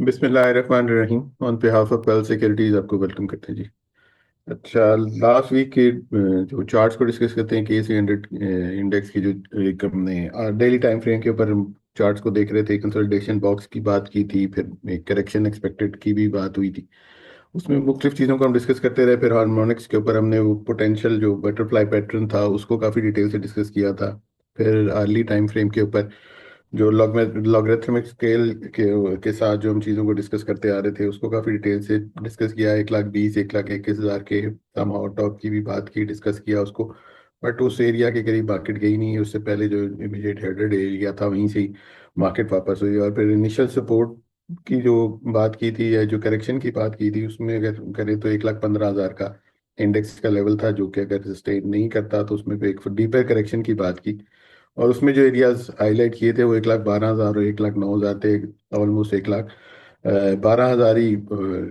बिस्मिल्लाहिर्रहमानिर्रहीम। On behalf of well securities आपको welcome करते हैं जी। अच्छा, लास्ट वीक के जो चार्ट्स को डिस्कस करते हैं, KC 100 इंडेक्स की जो एक हमने डेली टाइम फ्रेम के ऊपर चार्ट्स को देख रहे थे। कंसोलिडेशन बॉक्स की बात की थी, फिर एक करेक्शन एक्सपेक्टेड की भी बात हुई थी। उसमें मुख्तलिफ चीज़ों को हम डिस्कस करते रहे। फिर हार्मोनिक्स के ऊपर हमने वो पोटेंशियल जो बटरफ्लाई पैटर्न था उसको काफ़ी डिटेल से डिस्कस किया था। फिर अर्ली टाइम फ्रेम के ऊपर जो लॉगरिथमिक स्केल के साथ जो हम चीज़ों को डिस्कस करते आ रहे थे उसको काफ़ी डिटेल से डिस्कस किया। 1,20,000 1,21,000 के सम और टॉप की भी बात की, डिस्कस किया उसको। बट उस एरिया के करीब मार्केट गई नहीं। उससे पहले जो इमीडिएट हेडेड एरिया था वहीं से ही मार्केट वापस हुई। और फिर इनिशियल सपोर्ट की जो बात की थी या जो करेक्शन की बात की थी उसमें अगर करें तो 1,15,000 का इंडेक्स का लेवल था, जो कि अगर सस्टेन नहीं करता तो उसमें फिर एक डीपर करेक्शन की बात की। और उसमें जो एरियाज हाईलाइट किए थे वो 1,12,000 और 1,09,000 थे। ऑलमोस्ट 1,12,000 ही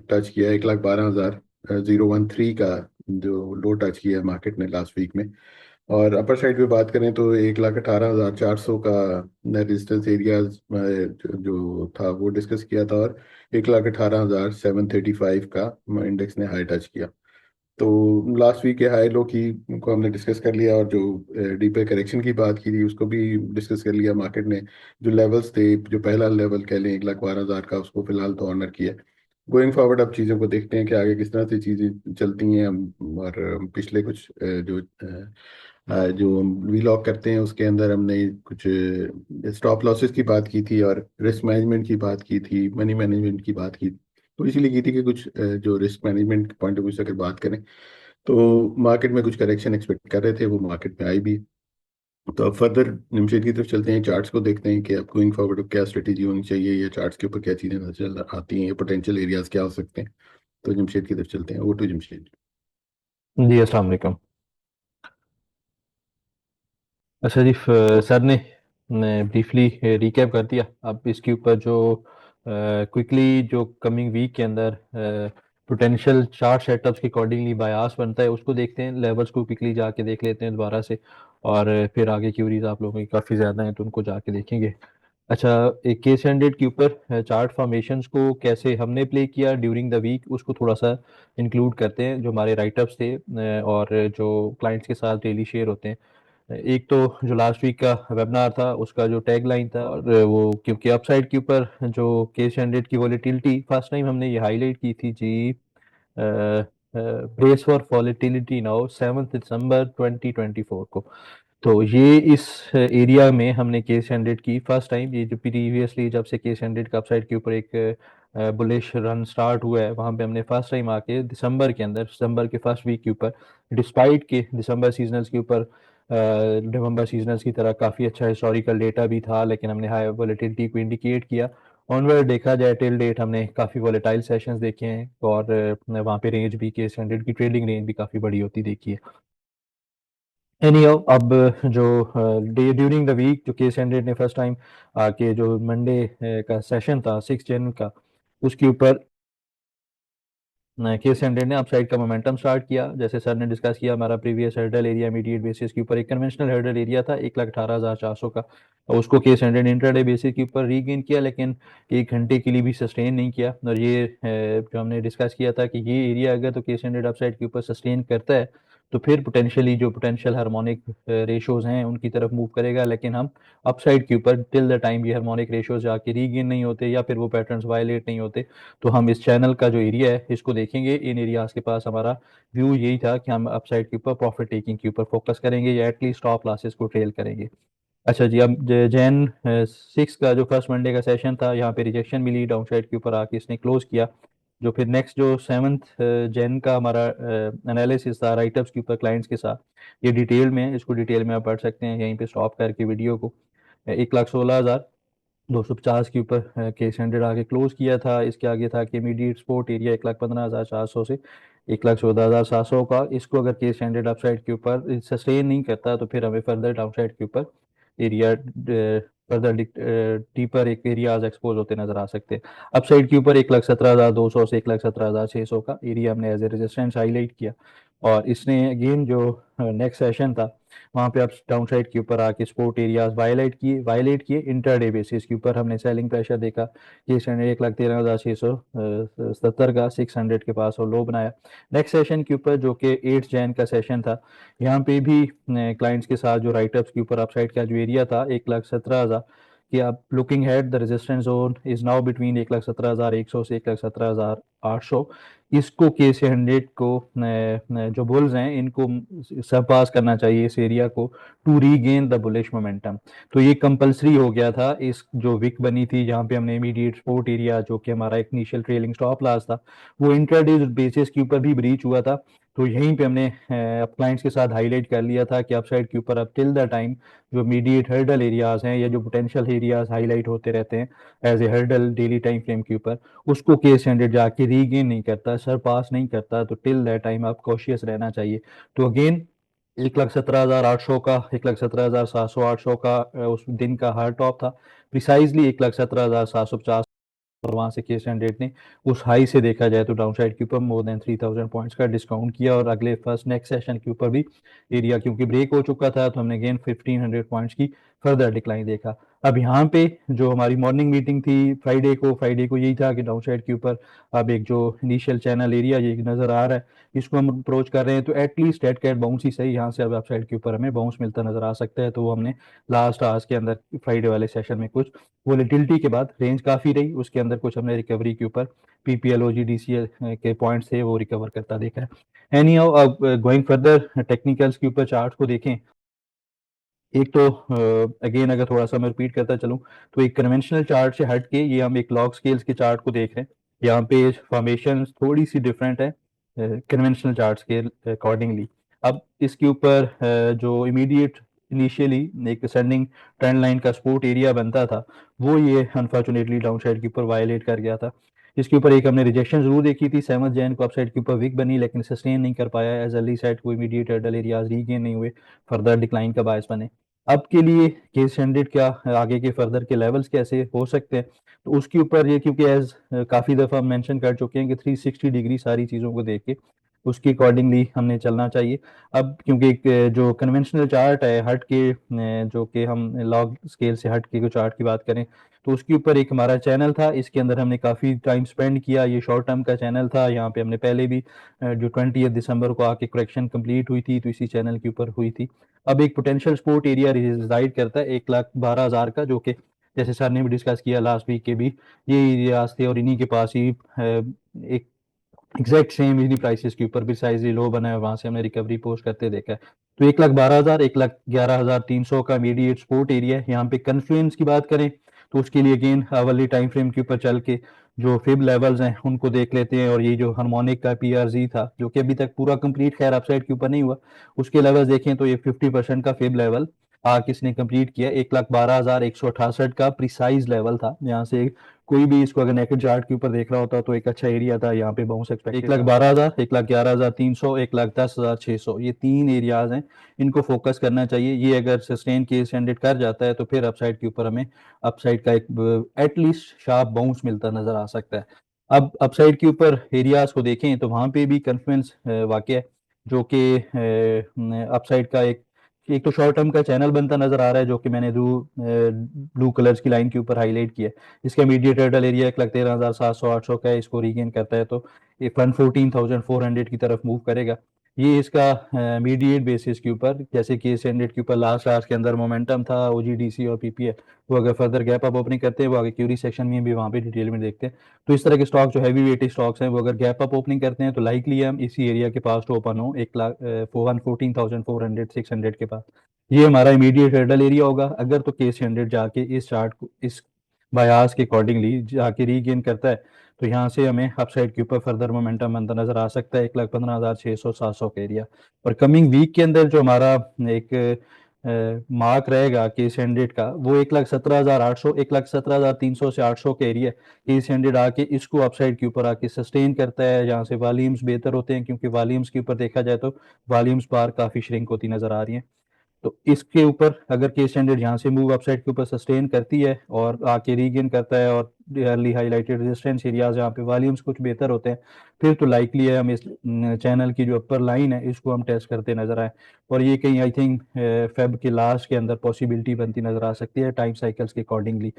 टच किया। 1,12,013 का जो लो टच किया मार्केट ने लास्ट वीक में। और अपर साइड पे बात करें तो 1,18,400 का रेजिस्टेंस एरिया जो था वो डिस्कस किया था। और 1,18,735 का इंडेक्स ने हाई टच किया। तो लास्ट वीक के हाई लो की को हमने डिस्कस कर लिया। और जो डीपर करेक्शन की बात की थी उसको भी डिस्कस कर लिया। मार्केट ने जो लेवल्स थे, जो पहला लेवल कह लें 1,12,000 का, उसको फिलहाल तो ऑनर किया। गोइंग फॉरवर्ड अब चीज़ों को देखते हैं कि आगे किस तरह से चीज़ें चलती हैं। और पिछले कुछ जो हम वीलॉग करते हैं उसके अंदर हमने कुछ स्टॉप लॉसेस की बात की थी और रिस्क मैनेजमेंट की बात की थी, मनी मैनेजमेंट की बात की। तो इसीलिए की थी कि कुछ जो risk management point of view से अगर बात करें तो मार्केट में कुछ करेक्शन एक्सपेक्ट कर रहे थे, वो मार्केट में आई भी। तो अब फर्दर निमशेद की तरफ चलते हैं, चार्ट्स को देखते हैं कि अब गोइंग फॉरवर्ड क्या स्ट्रेटेजी होनी चाहिए या चार्ट्स के ऊपर क्या चीज़ें नजर आती हैं या पोटेंशियल एरियाज क्या हो सकते हैं। तो जमशेद की तरफ चलते हैं। वो टू जमशेद। जी अस्सलाम वालेकुम। अच्छा जी, सर ने ब्रीफली रिकैप कर दिया। अब इसके ऊपर जो क्विकली जो कमिंग वीक के अंदर पोटेंशियल चार्ट सेटअप्स के अकॉर्डिंगली बायास बनता है उसको देखते हैं। लेवल्स को क्विकली जाके देख लेते हैं दोबारा से। और फिर आगे क्यूरीज आप लोगों की काफ़ी ज़्यादा हैं तो उनको जाके देखेंगे। अच्छा, एक केस हंड्रेड के ऊपर चार्ट फॉर्मेशंस को कैसे हमने प्ले किया ड्यूरिंग द वीक उसको थोड़ा सा इंक्लूड करते हैं, जो हमारे राइटअप्स थे और जो क्लाइंट्स के साथ डेली शेयर होते हैं। एक तो जो लास्ट वीक का वेबिनार था उसका जो टैग लाइन था, और वो क्योंकि अपसाइड के ऊपर जो केस हंड्रेड की वॉलेटिलिटी फर्स्ट टाइम हमने ये हाईलाइट की थी जी। ब्रेस फॉर वॉलेटिलिटी नाउ 7 दिसंबर 2024 को। तो ये इस एरिया में हमने केस हंड्रेड की फर्स्ट टाइम, ये जो प्रीवियसली जब से केस हंड्रेड का अपसाइड के ऊपर एक बुलिश रन स्टार्ट हुआ है वहां पे हमने फर्स्ट टाइम आके दिसंबर के अंदर, दिसंबर के फर्स्ट वीक के ऊपर, डिस्पाइट के दिसंबर सीजनल्स के ऊपर नवंबर सीजनल्स की तरह काफ़ी अच्छा हिस्टोरिकल डेटा भी था, लेकिन हमने हाई वॉलेटिलिटी को इंडिकेट किया। ऑनवर्ड देखा जाए टिल डेट हमने काफ़ी वॉलेटाइल सेशंस देखे हैं, और वहाँ पे रेंज भी, केस हंड्रेड की ट्रेडिंग रेंज भी काफ़ी बड़ी होती देखी है। एनी अब जो डे ड्यूरिंग द वीक जो केस हंड्रेड ने फर्स्ट टाइम आके जो मंडे का सेशन था 6 जनवरी का, उसके ऊपर केस हंड्रेड ने अपसाइड का मोमेंटम स्टार्ट किया। जैसे सर ने डिस्कस किया, हमारा previous hurdle area immediate basis के ऊपर एक कन्वेंशनल हर्डल एरिया था 1,18,400 का, और उसको केस हंड्रेड इंट्राडे बेसिस के ऊपर रीगेन किया, लेकिन 1 घंटे के लिए भी सस्टेन नहीं किया। और ये जो हमने डिस्कस किया था कि ये एरिया अगर तो केस हंड्रेड अपसाइड के ऊपर सस्टेन करता है तो फिर पोटेंशियली जो पोटेंशियल हार्मोनिक रेशोज हैं उनकी तरफ मूव करेगा। लेकिन हम अपसाइड के ऊपर टिल द टाइम ये हार्मोनिक रेशोज जाके रीगेन नहीं होते या फिर वो पैटर्न्स वायलेट नहीं होते, तो हम इस चैनल का जो एरिया है इसको देखेंगे। इन एरियाज के पास हमारा व्यू यही था कि हम अपसाइड के ऊपर प्रॉफिट टेकिंग के ऊपर फोकस करेंगे या एटलीस्ट स्टॉप लॉसेस को ट्रेल करेंगे। अच्छा जी, अब जैन 6 का जो फर्स्ट मंडे का सेशन था, यहाँ पे रिजेक्शन मिली, डाउन साइड के ऊपर आके इसने क्लोज किया। जो फिर नेक्स्ट जो 7 जैन का हमारा एनालिसिस था राइटअप्स के ऊपर क्लाइंट्स के साथ, ये डिटेल में, इसको डिटेल में आप पढ़ सकते हैं यहीं पे स्टॉप करके वीडियो को। 1,16,250 के ऊपर केस हंड्रेड आके क्लोज किया था। इसके आगे था कि इमीडिएट सपोर्ट एरिया 1,15,400 से 1,14,700 का। इसको अगर केस हंड्रेड अपसाइड के ऊपर सस्टेन नहीं करता तो फिर हमें फर्दर डाउन साइड के ऊपर एरिया, फर्दर डीपर एक एरियाज एक्सपोज होते नजर आ सकते हैं। अपसाइड के ऊपर 1,17,200 से 1,17,600 का एरिया हमने एज ए रेजिस्टेंस हाईलाइट किया। और इसने अगेन जो नेक्स्ट सेशन था वहाँ पे आप डाउन साइड के ऊपर आके सपोर्ट एरियाज वायलेट किए इंटरडे बेसिस के ऊपर हमने सेलिंग प्रेशर देखा कि स्टैंडर्ड 1,13,670 का 600 के पास और लो बनाया। नेक्स्ट सेशन के ऊपर जो कि 8 जैन का सेशन था, यहाँ पे भी क्लाइंट्स के साथ जो राइटअप्स के ऊपर अपसाइड का जो एरिया था 1,17,000 कि आप looking at the resistance zone is now between 1,17,100 से 1,17,800। इसको केस 100 को जो बुल्स हैं इनको सरपास करना चाहिए इस एरिया को to regain the bullish momentum. तो ये कंपलसरी हो गया था इस जो विक बनी थी जहाँ पे हमने इमीडिएट सपोर्ट एरिया जो कि हमारा एक इनिशियल ट्रेलिंग स्टॉप लॉस था वो इंट्राडे बेसिस के ऊपर भी ब्रीच हुआ था। तो यहीं पे हमने अब क्लाइंट्स के साथ हाईलाइट कर लिया था कि अपसाइड के ऊपर अब टिल द टाइम जो इमीडिएट हर्डल एरियाज हैं या जो पोटेंशियल एरियाज हाईलाइट होते रहते हैं as a hurdle daily time frame के ऊपर, उसको केस 100 जाके रीगेन नहीं करता, सरपास नहीं करता, तो टिल दैट टाइम आप कॉशियस रहना चाहिए। तो अगेन 1,17,800 का 1,17,700 का उस दिन का हार्ड टॉप था, प्रिसाइजली 1,17,750 और वहां से केस 100 ने उस हाई से देखा जाए तो डाउन साइड के ऊपर मोर देन 3,000 पॉइंट्स का डिस्काउंट किया और अगले फर्स्ट नेक्स्ट सेशन के ऊपर भी एरिया क्योंकि ब्रेक हो चुका था तो हमने अगेन 1,500 पॉइंट्स की फर्दर डिक्लाइन देखा। अब यहाँ पे जो हमारी मॉर्निंग मीटिंग थी फ्राइडे को यही था कि डाउन साइड के ऊपर अब एक जो इनिशियल चैनल एरिया ये नजर आ रहा है इसको हम अप्रोच कर रहे हैं तो एटलीस्ट डेड कैट बाउंस ही सही यहाँ से अब साइड के ऊपर हमें बाउंस मिलता नजर आ सकता है। तो वो हमने लास्ट आवर्स के अंदर फ्राइडे वाले सेशन में कुछ वोलेटिलिटी के बाद रेंज काफ़ी रही, उसके अंदर कुछ हमने रिकवरी के ऊपर पीपीएल डीसीएल के पॉइंट्स थे वो रिकवर करता देखा है। एनी हाउ अब गोइंग फर्दर टेक्निकल्स के ऊपर चार्ट को देखें, एक तो अगेन अगर थोड़ा सा मैं रिपीट करता चलूं तो एक कन्वेंशनल चार्ट से हट के ये हम एक लॉग स्केल्स के चार्ट को देख रहे हैं। यहाँ पे फॉर्मेशन थोड़ी सी डिफरेंट है कन्वेंशनल चार्ट के अकॉर्डिंगली। अब इसके ऊपर जो इमीडिएट इनिशियली एक सेंडिंग ट्रेंड लाइन का सपोर्ट एरिया बनता था वो ये अनफॉर्चुनेटली डाउन साइड के ऊपर वायलेट कर गया था। इसके ऊपर एक हमने रिजेक्शन जरूर देखी थी 7 जैन को अपसाइड के ऊपर वीक बनी लेकिन सस्टेन नहीं कर पाया, एज अर्ली साइड को इमीडिएट हर्डल एरियाज रीगेन नहीं हुए, फर्दर डिक्लाइन का बायस बने। अब के लिए केस 100 क्या आगे के फर्दर के लेवल्स कैसे हो सकते हैं तो उसके ऊपर ये क्योंकि एज काफ़ी दफ़ा मेंशन कर चुके हैं कि 360 डिग्री सारी चीज़ों को देख के उसके अकॉर्डिंगली हमने चलना चाहिए। अब क्योंकि एक जो कन्वेंशनल चार्ट है हट के जो कि हम लॉग स्केल से हट के चार्ट की बात करें तो उसके ऊपर एक हमारा चैनल था, इसके अंदर हमने काफ़ी टाइम स्पेंड किया, ये शॉर्ट टर्म का चैनल था। यहाँ पे हमने पहले भी जो 20 दिसंबर को आके करेक्शन कंप्लीट हुई थी तो इसी चैनल के ऊपर हुई थी। अब एक पोटेंशियल सपोर्ट एरिया रिजाइड करता है 1,12,000 का जो कि जैसे सर ने भी डिस्कस किया लास्ट वीक के भी ये एरियाज थे और इन्हीं के पास ही एक एग्जैक्ट सेम इन्हीं प्राइसेस के ऊपर भी साइज लो बना है, वहां से हमने रिकवरी पोस्ट करते देखा है। तो 1,12,000 1,11,300 का इमीडिएट सपोर्ट एरिया है। यहाँ पे कन्फ्लुएंस की बात करें तो उसके लिए अगेन आवरली टाइम फ्रेम के ऊपर चल के जो फिब लेवल्स हैं उनको देख लेते हैं और ये जो हार्मोनिक का पीआरजी था जो कि अभी तक पूरा कंप्लीट खैर अपसाइड के ऊपर नहीं हुआ, उसके लेवल्स देखें तो ये 50% का फिब लेवल किसने कंप्लीट किया 1,12,168 का प्रिसाइज लेवल था। यहाँ से कोई भी इसको अगर नेकेड चार्ट के ऊपर देख रहा होता तो एक अच्छा एरिया था, यहाँ पे बाउंस एक्सपेक्ट 1,12,000 1,11,300 1,10,600 ये तीन एरियाज हैं, इनको फोकस करना चाहिए। ये अगर सस्टेन केस 100 कर जाता है तो फिर अपसाइड के ऊपर हमें अपसाइड का एक एटलीस्ट शार्प बाउंस मिलता नजर आ सकता है। अब अपसाइड के ऊपर एरियाज को देखें तो वहां पे भी कन्फ्लुएंस वाकई है जो कि अपसाइड का एक तो शॉर्ट टर्म का चैनल बनता नजर आ रहा है जो कि मैंने ब्लू कलर्स की लाइन के ऊपर हाईलाइट किया है। इसका इमीडिएट हर्डल एरिया 1,13,700 का है, इसको रीगेन करता है तो ये फंड 14,400 की तरफ मूव करेगा। ये इसका इमीडिएट बेसिस के ऊपर जैसे कि केस 100 के ऊपर लास्ट आवर्स के अंदर मोमेंटम था ओजीडीसी और पीपीए, वो अगर फर्दर गैप अप ओपनिंग करते हैं वो आगे क्यूरी सेक्शन में भी वहाँ पे डिटेल में देखते हैं। तो इस तरह के स्टॉक जो हैवी वेटेड स्टॉक्स हैं वो अगर गैप अप ओपनिंग करते हैं तो लाइकली हम इसी एरिया के पास तो ओपन हो 1,14,400 के पास, ये हमारा इमीडिएट हर्डल एरिया होगा। अगर तो केस 100 जाके इस चार्ट को इस बायास के अकॉर्डिंगली जाके रीगेन करता है तो यहाँ से हमें अपसाइड के ऊपर फर्दर मोमेंटम बनता नजर आ सकता है 1,15,600-700 का एरिया। और कमिंग वीक के अंदर जो हमारा एक मार्क रहेगा केस 100 का वो 1,17,800 1,17,300 से 800 के एरिया, केस 100 आके इसको अपसाइड के ऊपर आके सस्टेन करता है जहाँ से वॉल्यूम्स बेहतर होते हैं क्योंकि वॉल्यूम्स के ऊपर देखा जाए तो वॉल्यूम्स बार काफ़ी श्रिंक होती नजर आ रही हैं। तो इसके ऊपर अगर केस स्टैंडर्ड यहाँ से मूव अपसाइड के ऊपर सस्टेन करती है और आके रीगेन करता है और अर्ली हाईलाइटेड रेजिस्टेंस एरियाज जहाँ पे वॉल्यूम्स कुछ बेहतर होते हैं, फिर तो लाइकली है हम इस चैनल की जो अपर लाइन है इसको हम टेस्ट करते नजर आए। और ये कहीं आई थिंक फेब के लास्ट के अंदर पॉसिबिलिटी बनती नजर आ सकती है टाइम साइकिल्स के अकॉर्डिंगली।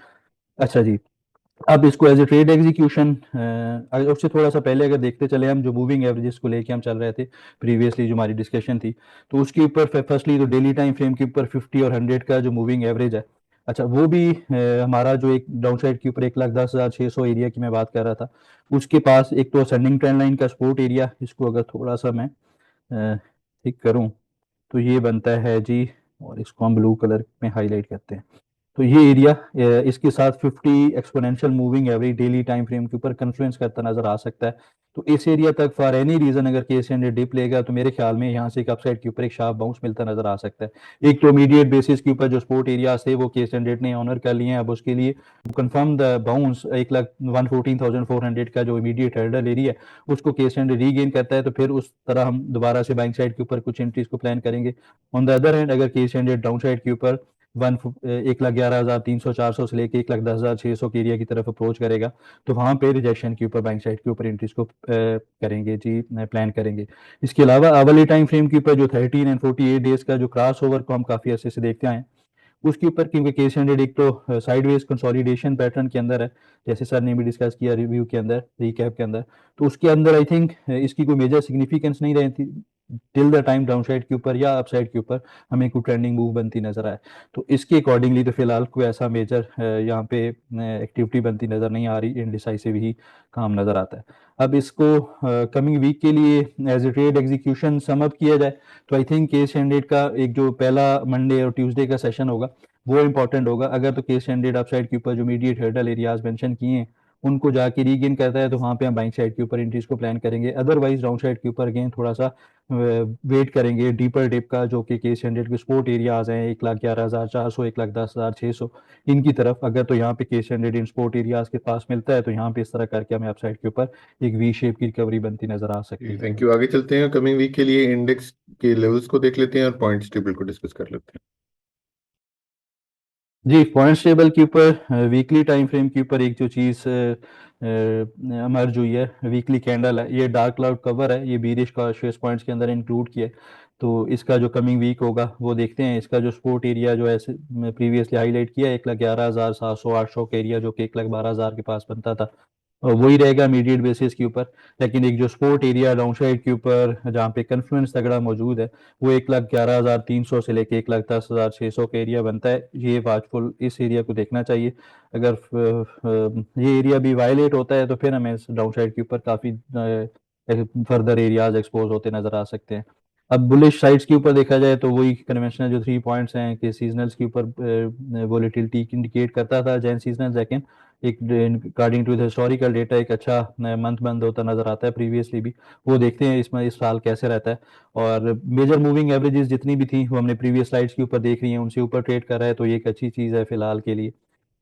अच्छा जी, अब इसको एज ए ट्रेड एग्जीक्यूशन उससे थोड़ा सा पहले अगर देखते चले हम जो मूविंग एवरेजेस को लेके हम चल रहे थे प्रीवियसली जो हमारी डिस्कशन थी, तो उसके ऊपर फर्स्टली तो डेली टाइम फ्रेम के ऊपर 50 और 100 का जो मूविंग एवरेज है, अच्छा वो भी हमारा जो एक डाउन साइड के ऊपर 1,10,600 एरिया की मैं बात कर रहा था, उसके पास एक तो असेंडिंग ट्रेंड लाइन का सपोर्ट एरिया, इसको अगर थोड़ा सा मैं ठीक करूं तो ये बनता है जी, और इसको हम ब्लू कलर में हाईलाइट करते हैं। तो ये एरिया इसके साथ 50 exponential moving average daily time frame के ऊपर कन्फ्लुएंस करता नजर आ सकता है। तो इस एरिया तक फॉर एनी रीजन अगर केस स्टैंडर्ड डिप लेगा तो मेरे ख्याल में यहाँ से एक अपसाइड के ऊपर एक शार्प बाउंस मिलता नजर आ सकता है। एक तो इमीडिएट बेसिस के ऊपर जो सपोर्ट एरियाज थे वो केस स्टैंडर्ड ने ऑनर कर लिए हैं, अब उसके लिए कंफर्म द बाउंस 1,14,400 का जो इमीडिएट हर्डल एरिया है उसको केस स्टैंडर्ड रीगेन करता है, तो फिर उस तरह हम दोबारा से बाइंग साइड के ऊपर कुछ एंट्रीज को प्लान करेंगे। ऑन द अदर हैंड अगर केस स्टैंडर्ड डाउन साइड के ऊपर 1,11,300-400 से लेके 1,10,600 के एरिया की तरफ अप्रोच करेगा, तो वहां पे रिजेक्शन के ऊपर बैंक साइड के ऊपर एंट्रीज को करेंगे जी, प्लान करेंगे। इसके अलावा आवरली टाइम फ्रेम के ऊपर जो 13 एंड 48 डेज का जो क्रॉस ओवर को हम काफी अच्छे से देखते आए, उसके ऊपर क्योंकि केस हंड्रेड एक तो साइडवेज कंसोलिडेशन पैटर्न के अंदर है, जैसे सर ने भी डिस्कस किया रिव्यू के अंदर, रिकैप के अंदर, तो उसके अंदर आई थिंक इसकी कोई मेजर सिग्निफिकेंस नहीं रहती till the time down side के ऊपर या अप साइड के ऊपर हमें कोई ट्रेंडिंग मूव बनती नजर आए। तो इसके अकॉर्डिंगली तो फिलहाल कोई ऐसा मेजर यहाँ पे एक्टिविटी बनती नजर नहीं आ रही, इनडिसाइसिव ही काम नजर आता है। अब इसको कमिंग वीक के लिए as a trade execution sum up किया जाए तो आई थिंक केस हंड्रेड का एक जो पहला मंडे और ट्यूसडे का सेशन होगा वो इंपॉर्टेंट होगा। अगर तो केस हंड्रेड अपसाइड के ऊपर जो मीडिएट हर्डल एरियाज मेंशन किए हैं उनको जाके रीगेन करता है तो वहां पे हम बाइंग साइड के ऊपर एंट्रीज को प्लान करेंगे, अदरवाइज डाउन साइड के ऊपर अगेन थोड़ा सा वेट करेंगे डीपर डिप का, जो कि केस हंड्रेड के सपोर्ट एरियाज हैं 1,11,400, 1,10,600 इनकी तरफ। अगर तो यहाँ पे case hundred in support areas के पास मिलता है तो यहाँ पे इस तरह करके हमें अपसाइड के ऊपर एक वी शेप की रिकवरी बनती नजर आ सकती है। Thank you. आगे चलते हैं, कमिंग वीक के लिए इंडेक्स के लेवल्स को देख लेते हैं और पॉइंट्स टेबल को डिस्कस कर लेते हैं। जी, पॉइंट्स टेबल के ऊपर वीकली टाइम फ्रेम के ऊपर एक जो चीज़ इमर्ज हुई है वीकली कैंडल है, ये डार्क क्लाउड कवर है, ये बीरिश का शेष पॉइंट्स के अंदर इंक्लूड किया है। तो इसका जो कमिंग वीक होगा वो देखते हैं। इसका जो सपोर्ट एरिया जो है प्रीवियसली हाईलाइट किया 1,11,700-800 का एरिया जो कि 1,12,000 के पास बनता था, और वही रहेगा इमीडिएट बेसिस के ऊपर। लेकिन एक जो सपोर्ट एरिया डाउन साइड के ऊपर जहाँ पे कन्फ्लुएंस तगड़ा मौजूद है वो 1,11,300 से लेके 1,10,600 का एरिया बनता है। ये वाचफुल इस एरिया को देखना चाहिए। अगर ये एरिया भी वायलेट होता है तो फिर हमें डाउन साइड के ऊपर काफ़ी फर्दर एरियाज एक्सपोज होते नजर आ सकते हैं। अब बुलिश साइड्स के ऊपर देखा जाए तो वही कन्वेंशनल जो 3 पॉइंट्स हैं कि सीजनल्स के ऊपर वोलेटिलिटी इंडिकेट करता था जैन सीजनल, लेकिन एक according to the historical data एक अच्छा मंथ बंद होता नजर आता है प्रीवियसली भी, वो देखते हैं इसमें इस साल कैसे रहता है। और मेजर मूविंग एवरेजेस जितनी भी थी वो हमने प्रीवियस स्लाइड्स के ऊपर देख रही हैं, उनसे ऊपर ट्रेड कर रहा है, तो ये एक अच्छी चीज़ है फिलहाल के लिए।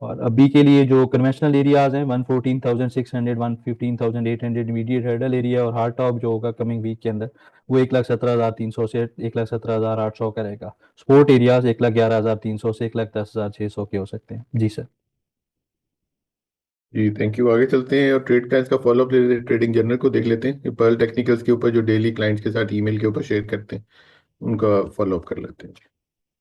और अभी के लिए जो कन्वेंशनल एरियाज हैं 114,600, 115,800 इमीडिएट हर्डल एरिया, और हार्ड टॉप जो होगा कमिंग वीक के अंदर वो 1,17,300 से 1,17,800 का रहेगा। स्पोर्ट एरियाज 1,11,300 से 1,10,600 के हो सकते हैं। जी सर। जी थैंक यू। आगे चलते हैं और ट्रेड का इसका फॉलोअप ले लेते हैं, ट्रेडिंग जर्नल को देख लेते हैं। पर्ल टेक्निकल्स के ऊपर जो डेली क्लाइंट्स के साथ ईमेल के ऊपर शेयर करते हैं उनका फॉलोअप कर लेते हैं।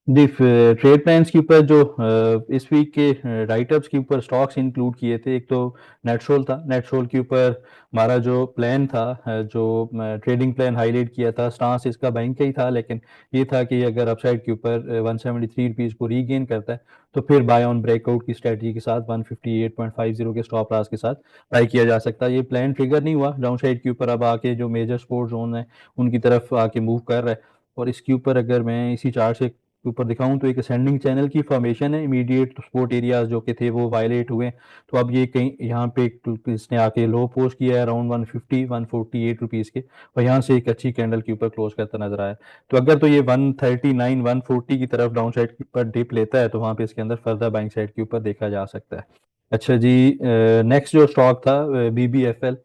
जी, ट्रेड प्लान्स के ऊपर जो इस वीक के राइटअप्स के ऊपर स्टॉक्स इंक्लूड किए थे, एक तो नेटशोल था। नेटशोल के ऊपर हमारा जो प्लान था, जो ट्रेडिंग प्लान हाईलाइट किया था, स्टांस इसका बैंक का ही था, लेकिन ये था कि अगर अपसाइड के ऊपर 173 रुपीज़ को रीगेन करता है तो फिर बाय ऑन ब्रेकआउट की स्ट्रेटजी के साथ 158.50 के स्टॉप लॉस के साथ बाय किया जा सकता है। ये प्लान ट्रिगर नहीं हुआ डाउन साइड के ऊपर, अब आके जो मेजर सपोर्ट जोन है उनकी तरफ आके मूव कर रहा है। और इसके ऊपर अगर मैं इसी चार्ट से के ऊपर दिखाऊं तो एक असेंडिंग चैनल की फॉर्मेशन है, इमीडिएट सपोर्ट एरियाज जो कि थे वो वायलेट हुए। तो अब ये कहीं यहाँ पे इसने आके लो पोस्ट किया है अराउंड 150-148 रुपीज़ के, और यहाँ से एक अच्छी कैंडल के ऊपर क्लोज करता नजर आया। तो अगर तो ये 139-140 की तरफ डाउन साइड के ऊपर डिप लेता है तो वहाँ पे इसके अंदर फर्दर बाइंग साइड के ऊपर देखा जा सकता है। अच्छा जी, नेक्स्ट जो स्टॉक था BBFL,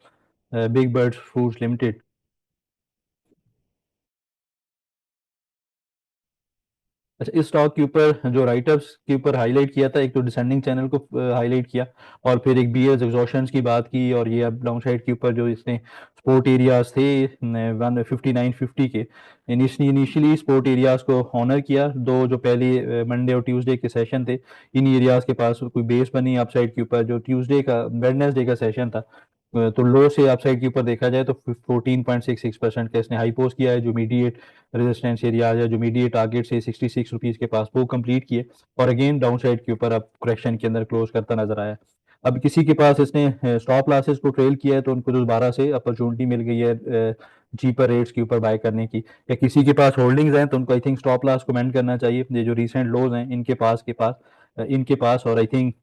big birds foods limited. अच्छा, इस स्टॉक के ऊपर जो राइटअप्स के ऊपर हाईलाइट किया था, एक तो डिसेंडिंग चैनल को हाईलाइट किया, और फिर एक बीयर्स एग्जॉशंस की बात की, और ये अब डाउन साइड के ऊपर जो इसने सपोर्ट एरियाज थे 159.50 के, इनिशियली सपोर्ट एरियाज को ऑनर किया। दो जो पहले मंडे और ट्यूसडे के सेशन थे, इन एरियाज के पास कोई बेस बनी अपसाइड के ऊपर। जो ट्यूसडे का वेडनेसडे का सेशन था, तो लो से अपसाइड के ऊपर देखा जाए तो 14.66% का इसने हाई पोस्ट किया है। जो मीडिएट रेजिस्टेंस एरियाज है, जो मीडिएट टारगेट से 66 रुपीज के पास, वो कंप्लीट किए, और अगेन डाउन साइड के ऊपर अब करेक्शन के अंदर क्लोज करता नजर आया। अब किसी के पास इसने स्टॉप लॉसेस को ट्रेल किया है, तो उनको दोबारा से अपॉर्चुनिटी मिल गई है चीपर रेट्स के ऊपर बाय करने की। या किसी के पास होल्डिंग्स हैं, तो उनको I think stop loss comment करना चाहिए। ये जो रिसेंट लोज हैं इनके पास, और आई थिंक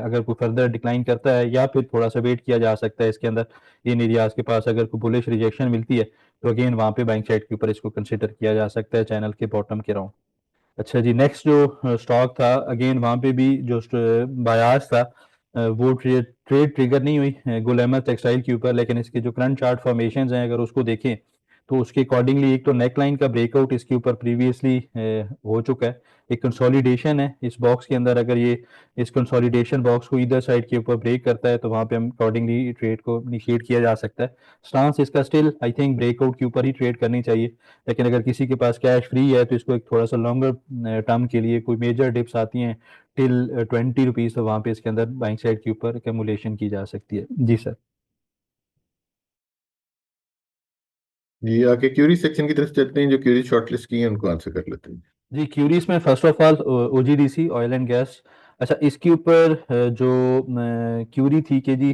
अगर कोई फर्दर डिक्लाइन करता है या फिर थोड़ा सा वेट किया जा सकता है इसके अंदर, इन एरियाज के पास अगर कोई बुलिश रिजेक्शन मिलती है, तो अगेन वहां पे बाइंग साइड के ऊपर इसको कंसिडर किया जा सकता है चैनल के बॉटम के राउंड। अच्छा जी, नेक्स्ट जो स्टॉक था, अगेन वहां पे भी जो बायास था, वो ट्रेड ट्रिगर नहीं हुई गुल अहमद टेक्सटाइल के ऊपर, लेकिन इसके जो करंट चार्ट फॉर्मेशन हैं अगर उसको देखें, तो उसके अकॉर्डिंगली एक तो नेकलाइन का ब्रेकआउट इसके ऊपर प्रीवियसली हो चुका है। एक कंसोलिडेशन है इस बॉक्स के अंदर, अगर ये इस कंसोलिडेशन बॉक्स को इधर साइड के ऊपर ब्रेक करता है, तो वहां पे हम अकॉर्डिंगली ट्रेड को इनिशिएट किया जा सकता है। स्टांस इसका स्टिल आई थिंक ब्रेकआउट के ऊपर ही ट्रेड करनी चाहिए, लेकिन अगर किसी के पास कैश फ्री है, तो इसको एक थोड़ा सा लॉन्गर टर्म के लिए कोई मेजर डिप्स आती हैं टिल 20 रुपीज, तो वहां पे इसके अंदर बाइंग साइड के ऊपर कैमुलेशन की जा सकती है। जी सर। जी, आगे क्यूरी सेक्शन की तरफ चलते हैं। जो क्यूरी शॉर्टलिस्ट की है उनको आंसर कर लेते हैं। जी, क्यूरीज में first of all OGDC oil and gas. अच्छा, इसके ऊपर जो क्यूरी थी कि जी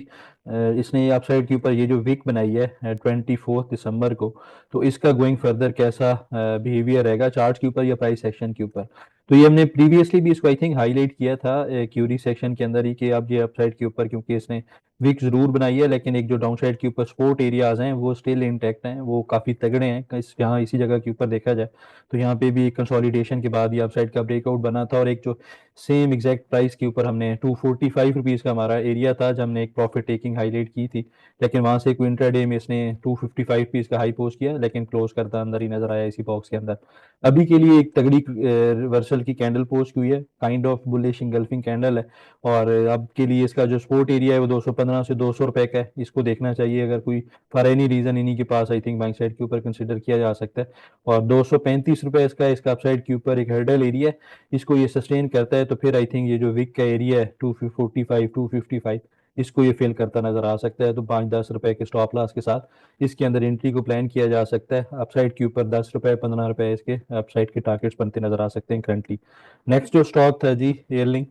इसने अपसाइड के ऊपर ये जो विक बनाई है 24 दिसंबर को, तो इसका गोइंग फर्दर कैसा बिहेवियर रहेगा चार्ट के ऊपर या प्राइस सेक्शन के ऊपर। तो ये हमने प्रीवियसली भी इसको आई थिंक हाईलाइट किया था क्यूरी सेक्शन के अंदर ही, कि अब ये अपसाइड के ऊपर क्योंकि इसने विक जरूर बनाई है, लेकिन एक जो डाउन साइड के ऊपर सपोर्ट एरियाज हैं वो स्टिल इंटैक्ट हैं, वो काफी तगड़े हैं। यहाँ इसी जगह के ऊपर देखा जाए, तो यहाँ पे भी कंसोलिडेशन के बाद ये अपसाइड का ब्रेकआउट बना था, और एक जो सेम एग्जैक्ट प्राइस के ऊपर हमने 245 रुपीज का हमारा एरिया था जब हमने एक प्रॉफिट टेकिंग हाईलाइट की थी, लेकिन वहां से कोई इंट्राडे में इसने 255 रुपीज का हाई पोस्ट किया, लेकिन क्लोज करता अंदर ही नजर आया इसी बॉक्स के अंदर। अभी के लिए एक तगड़ी रिवर्सल की कैंडल पोस्ट हुई है, kind of bullish engulfing candle है, और अब के लिए इसका जो सपोर्ट एरिया है वो 215 से 200 रुपए का है, इसको देखना चाहिए। अगर कोई फॉर एनी रीजन इन्हीं के पास आई थिंक बैंक साइड के ऊपर कंसिडर किया जा सकता है। और 235 रुपए इसका अपसाइड के ऊपर एक हर्डल एरिया है, इसको ये सस्टेन करता है, तो फिर आई थिंक ये जो विक का एरिया है 245 इसको ये फिल करता नजर आ सकता है। तो 5-10 रुपए के स्टॉप लॉस के साथ इसके अंदर एंट्री को प्लान किया जा सकता है। अपसाइड के ऊपर 10 रुपए 15 रुपए इसके अपसाइड के टारगेट्स बनते नजर आ सकते हैं करंटली। नेक्स्ट जो स्टॉक था जी, एयरलिंक।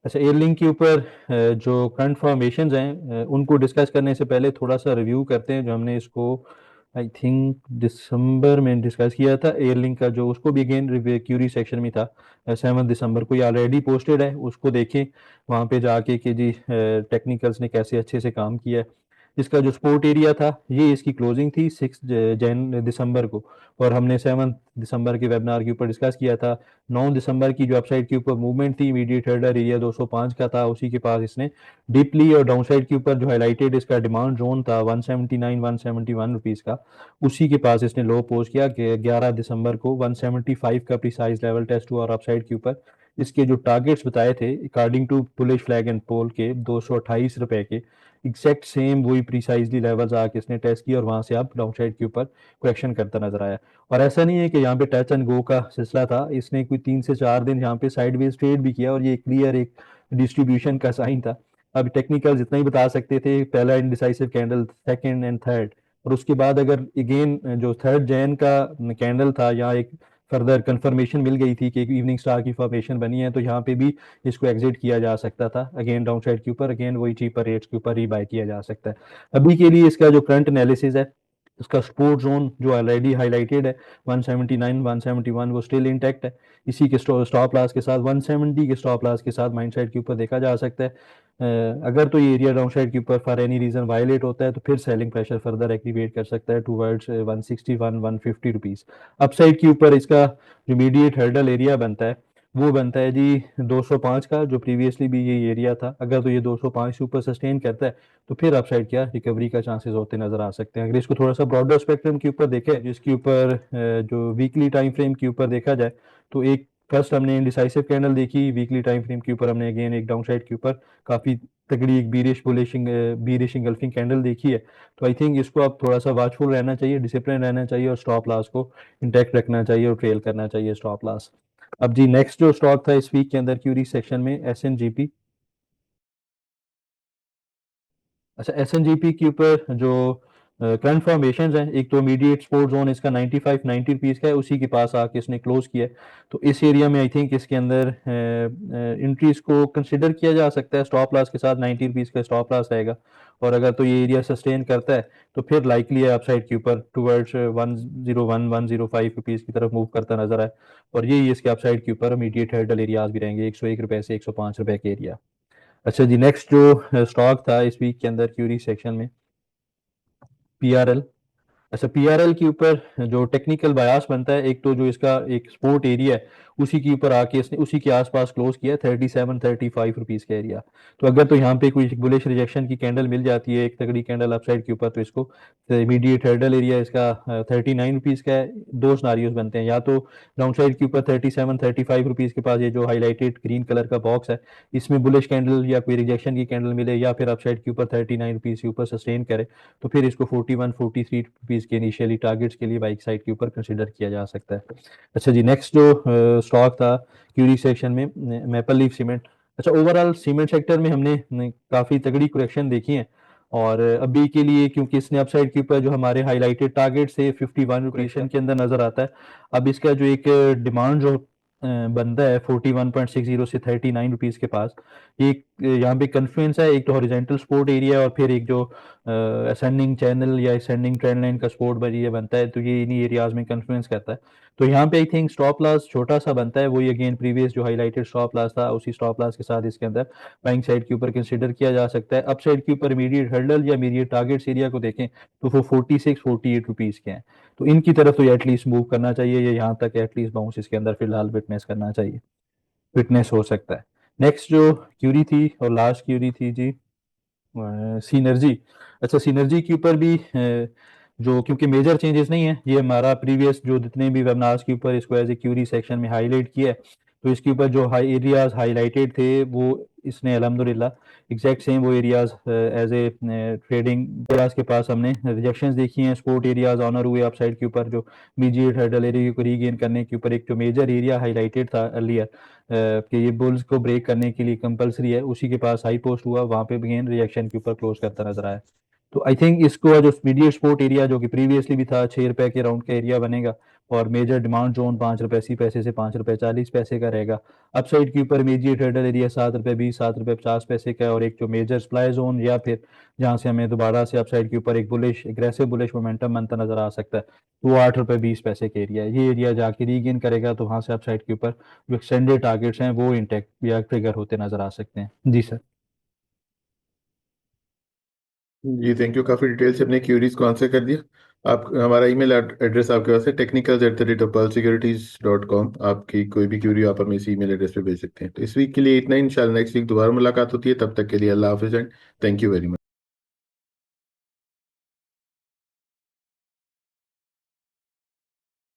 अच्छा, एयरलिंक के ऊपर जो करंट फॉर्मेशंस हैं उनको डिस्कस करने से पहले थोड़ा सा रिव्यू करते हैं। जो हमने इसको आई थिंक दिसंबर में डिस्कस किया था एयरलिंक का, जो उसको भी अगेन क्यूरी सेक्शन में था 7 दिसंबर को, ये ऑलरेडी पोस्टेड है, उसको देखें वहाँ पे जाके कि जी टेक्निकल्स ने कैसे अच्छे से काम किया है। इसका जो सपोर्ट एरिया था, ये इसकी क्लोजिंग थी 6 दिसंबर को, और हमने 7 दिसंबर के वेबिनार के ऊपर डिस्कस किया था। 9 दिसंबर की जो अपसाइड के ऊपर मूवमेंट थी, इमीडिएट हर्डल एरिया 205 का था, उसी के पास इसने डिप ली, और डाउन साइड के ऊपर जो हाईलाइटेड इसका डिमांड जोन था 171 का, उसी के पास इसने लो पोस्ट किया कि 11 दिसंबर को 175 का प्रिसाइज लेवल टेस्ट हुआ, और अपसाइड के ऊपर इसके जो टारगेट्स बताए थे according to bullish flag and pole के 228 रुपए के एग्जैक्ट सेम वही प्रिसाइजली लेवल्स आके इसने टेस्ट किया, और वहां से आप डाउन साइड के ऊपर करेक्शन करता नजर आया। और ऐसा नहीं है कि यहाँ पे टच एंड गो का सिलसिला था, इसने कोई 3 से 4 दिन यहाँ पे साइडवेज ट्रेड भी किया, और ये क्लियर एक डिस्ट्रीब्यूशन का साइन था। अब टेक्निकल जितना ही बता सकते थे, पहला indecisive candle, second and third, और उसके बाद अगर अगेन जो 3 जैन का कैंडल था, यहाँ एक फर्दर कंफर्मेशन मिल गई थी कि एक इवनिंग स्टार की फॉर्मेशन बनी है, तो यहाँ पे भी इसको एग्जिट किया जा सकता था अगेन डाउन साइड के ऊपर, अगेन वही चीपर रेट्स के ऊपर रीबाय किया जा सकता है। अभी के लिए इसका जो करंट एनालिसिस है, उसका सपोर्ट जोन जो ऑलरेडी हाईलाइटेड है 179 171 वो स्टिल इंटैक्ट है। इसी के स्टॉप लॉस के साथ 170 के स्टॉप लॉस के साथ माइंड साइड के ऊपर देखा जा सकता है। अगर तो ये एरिया डाउन साइड के ऊपर फॉर एनी रीजन वायलेट होता है, तो फिर सेलिंग प्रेशर फर्दर एक्टिवेट कर सकता है टूवर्ड्स 161 150 रुपीज। अपसाइड के ऊपर इसका जो इमीडिएट हर्डल एरिया बनता है, वो बनता है जी 205 का, जो प्रीवियसली भी ये एरिया था। अगर तो ये 205 से ऊपर सस्टेन करता है, तो फिर अपसाइड क्या रिकवरी का चांसेस होते नजर आ सकते हैं। अगर इसको थोड़ा सा ब्रॉडर स्पेक्ट्रम के ऊपर देखें, जिसके ऊपर जो वीकली टाइम फ्रेम के ऊपर देखा जाए, तो एक फर्स्ट हमने इंडिसाइसिव कैंडल देखी वीकली टाइम फ्रेम के ऊपर, हमने अगेन एक डाउन साइड के ऊपर काफ़ी तगड़ी एक बीरिश इंगल्फिंग कैंडल देखी है। तो आई थिंक इसको आप थोड़ा सा वॉचफुल रहना चाहिए, डिसिप्लिन रहना चाहिए और स्टॉप लॉस को इंटैक्ट रखना चाहिए और ट्रेल करना चाहिए स्टॉप लॉस। अब जी नेक्स्ट जो स्टॉक था इस वीक के अंदर क्यूरी सेक्शन में, SNGP। अच्छा, SNGP के ऊपर जो करंट फॉर्मेशन है, एक तो इमीडिएट सपोर्ट जोन इसका 95 90 रुपीज़ का है, उसी के पास आके इसने क्लोज किया है। तो इस एरिया में आई थिंक इसके अंदर इंट्रीज को कंसिडर किया जा सकता है, स्टॉप लॉस के साथ 90 रुपीज़ का स्टॉप लॉस रहेगा। और अगर तो ये एरिया सस्टेन करता है तो फिर लाइकली है अपसाइड के ऊपर टुवर्ड्स 101 105 रुपीज़ की तरफ मूव करता नजर आए। और यही इसके अपसाइड के ऊपर इमीडिएट हर्डल एरियाज भी रहेंगे, 101 रुपए से 105 रुपए के एरिया। अच्छा जी, नेक्स्ट जो स्टॉक था इस वीक के अंदर क्यूरी सेक्शन में, PRL। अच्छा, PRL के ऊपर जो टेक्निकल बायास बनता है, एक तो जो इसका एक सपोर्ट एरिया है उसी के ऊपर आके इसने उसी के आसपास क्लोज किया 37 35 रुपीज़ का एरिया। तो अगर तो यहाँ पे कोई बुलिश रिजेक्शन की कैंडल मिल जाती है, एक तगड़ी कैंडल अपसाइड के ऊपर, तो इसको इमीडिएट हर्डल एरिया इसका 39 रुपीज़ का है। दो सिनारियोज बनते हैं, या तो डाउन साइड के ऊपर 37 35 रुपीज़ के पास ये जो हाईलाइटेड ग्रीन कलर का बॉक्स है इसमें बुलिश कैंडल या कोई रिजेक्शन की कैंडल मिले, या फिर अपसाइड के ऊपर 39 रुपीज़ के ऊपर सस्टेन करे, तो फिर इसको 41 43 रुपीज़ के इनिशियली टारगेट्स के लिए बाइक साइड के ऊपर कंसिडर किया जा सकता है। अच्छा जी, नेक्स्ट जो स्टॉक था क्यूरी सेक्शन में, मैपल लीफ सीमेंट। अच्छा, ओवरऑल सीमेंट सेक्टर में हमने काफ़ी तगड़ी करेक्शन देखी है, और अभी के लिए क्योंकि इसने अपसाइड के ऊपर जो हमारे हाईलाइटेड टारगेट से 51 रुपीज़ के अंदर नजर आता है। अब इसका जो एक डिमांड जो बनता है 41.60 से 39 रुपीज़ के पास, एक यहाँ पे कन्फ्लुएंस है, एक तो हॉरिजेंटल सपोर्ट एरिया और फिर एक जो असेंडिंग चैनल या असेंडिंग ट्रेंड लाइन का सपोर्ट एरिया बनता है, तो ये इन्हीं एरियाज में कन्फ्लुएंस करता है। तो यहाँ पे आई थिंक स्टॉप लॉस छोटा सा बनता है, वही अगेन प्रीवियस जो हाईलाइटेड स्टॉप लॉस था उसी स्टॉप लॉस के साथ इसके अंदर बाइंग साइड के ऊपर कंसिडर किया जा सकता है। अप साइड के ऊपर इमीडिएट हर्डल या इमीडिएट टारगेट्स एरिया को देखें तो वो 46 48 रुपीज़ के हैं। तो इनकी तरफ तो एटलीस्ट मूव करना चाहिए, या यहाँ तक एटलीस्ट बाउंस इसके अंदर फिलहाल विटनेस करना चाहिए, विटनेस हो सकता है। नेक्स्ट जो क्यूरी थी और लास्ट क्यूरी थी जी, सिनर्जी। अच्छा, सिनर्जी के ऊपर भी जो क्योंकि मेजर चेंजेस नहीं है, ये हमारा प्रीवियस जो जितने भी वेबनार्स के ऊपर इसको एज ए क्यूरी सेक्शन में हाईलाइट किया है, तो इसके ऊपर जो हाई एरियाज हाईलाइटेड थे वो इसने अल्हम्दुलिल्लाह एग्जैक्ट सेम वो areas as a trading areas के पास हमने रिजेक्शंस देखी हैं। स्पोर्ट एरियाज ऑनर हुए अपसाइड के ऊपर, जो मीडिएट हर्डल एरिया को रीगेन करने के ऊपर एक जो मेजर एरिया हाईलाइटेड था अर्लियर कि ये बुल्स को ब्रेक करने के लिए कंपलसरी है, उसी के पास हाई पोस्ट हुआ, वहां पे अगेन रिएक्शन के ऊपर क्लोज करता नजर आया। तो आई थिंक इसको जो मीडिएट सपोर्ट एरिया जो कि प्रीवियसली भी था 6 रुपए के राउंड का एरिया बनेगा, और मेजर डिमांड जोन 5 रुपए 80 पैसे से 5 रुपए 40 पैसे का रहेगा। अपसाइड के ऊपर इमीडिएट हर्डल एरिया 7 रुपए 20 7 रुपए 50 पैसे का है, और एक जो मेजर सप्लाई जोन या फिर जहां से हमें दोबारा से अपसाइड के ऊपर एक बुलिश एग्रेसिव बुलिश मोमेंटम बनता नजर आ सकता है, तो वो 8 रुपए 20 पैसे का एरिया है। ये एरिया जाके रीगेन करेगा तो वहां से अपसाइड के ऊपर जो एक्सटेंडेड टारगेट्स हैं वो इंटैक्ट या ट्रिगर होते नजर आ सकते हैं। जी सर। जी थैंक यू, काफ़ी डिटेल से अपने क्यूरीज को आंसर कर दिया। आप हमारा ईमेल एड्रेस आपके पास है technicals@pearlsecurities.com। आपकी कोई भी क्यूरी आप हमें इसी ईमेल एड्रेस पे भेज सकते हैं। तो इस वीक के लिए इतना ही, इंशाल्लाह नेक्स्ट वीक दोबारा मुलाकात होती है, तब तक के लिए अल्लाह हाफिज़ and thank you very much.